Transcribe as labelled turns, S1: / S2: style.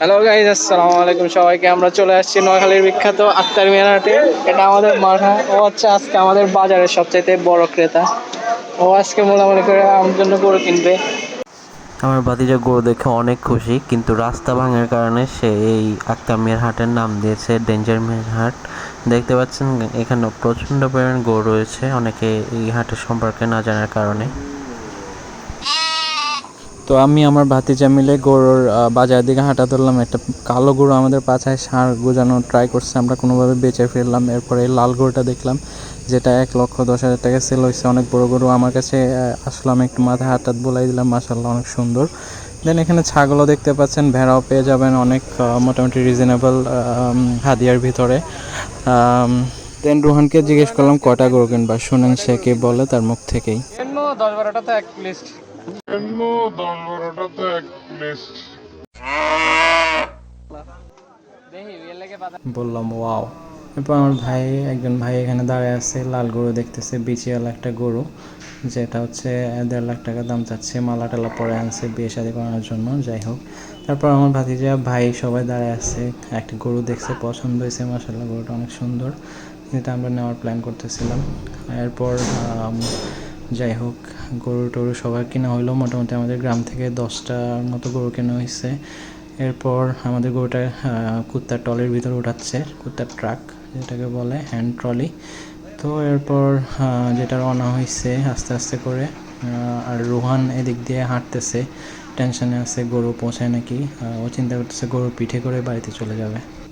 S1: Hello guys, আসসালামু আলাইকুম সবাইকে। আমরা চলে আসছি নোয়াখালীর বিখ্যাত আক্তার মিয়ার হাটে। এটা আমাদের মাঠা। ও হচ্ছে আজকে আমাদের বাজারের সবচাইতে বড় ক্রেতা। ও আজকে মোলামুলি করে আমার জন্য গরু কিনবে।
S2: আমার ভাতিজা গরু দেখে অনেক খুশি, কিন্তু রাস্তা ভাঙার কারণে সে এই আক্তার মিয়ার হাটের নাম দিয়েছে ডেঞ্জার মিয়ার হাট। দেখতে পাচ্ছেন এখানে প্রচণ্ড পরিমাণ গরু রয়েছে, অনেকে এই হাটের সম্পর্কে না জানার কারণে।
S3: তো আমি আমার ভাতিজা মিলে গরুর বাজারের দিকে হাঁটা ধরলাম। একটা কালো গরু আমাদের পাছায় ষাঁড় গোজানোর ট্রাই করছে, আমরা কোনোভাবে বেঁচে ফিরলাম। এরপরে এই লাল গরুটা দেখলাম, যেটা 1,10,000 টাকা সেল হয়েছে। অনেক বড় গরু আমার কাছে আসলে আমি একটু মাথায় হাত বলাই দিলাম, মাশাআল্লাহ অনেক সুন্দর। দেন এখানে ছাগলও দেখতে পাচ্ছেন, ভেড়াও পেয়ে যাবেন অনেক মোটামুটি রিজনেবল হাদিয়ার ভিতরে। দেন রোহানকে জিজ্ঞেস করলাম কটা গরু কিনবা, শুনেন সে কে বলে তার মুখ থেকেই।
S1: 10-12টা তো এক লিস্ট।
S3: বললাম ওয়াও। এরপর আমার একজন ভাই এখানে দাঁড়ায় আছে, লাল গরু দেখতেছে, বিচিওয়ালা একটা গরু, যেটা হচ্ছে 1.5 লাখ টাকা দাম চাচ্ছে। মালা টালা পরে আনছে বিয়ে শাদী করানোর জন্য, যাই হোক। তারপর আমার ভাতিজা ভাই সবাই দাঁড়ায় আছে, একটা গরু দেখছে, পছন্দ হয়েছে, মাশাআল্লাহ গরুটা অনেক সুন্দর, যেটা আমরা নেওয়ার প্ল্যান করতেছিলাম। এরপর যাই হোক, গরু টরু সবার কেনা হইলো। মোটামুটি আমাদের গ্রাম থেকে 10টার মতো গরু কেনা হয়েছে। এরপর আমাদের গরুটা কুত্তার ট্রলির ভিতরে উঠাচ্ছে, কুত্তার ট্রাক যেটাকে বলে, হ্যান্ড ট্রলি। তো এরপর যেটা রওনা হয়েছে আস্তে আস্তে করে। আর রোহান এদিক দিয়ে হাঁটতেছে, টেনশনে আছে গরু পৌঁছায় নাকি। ও চিন্তা করতেছে গরু পিঠে করে বাড়িতে চলে যাবে।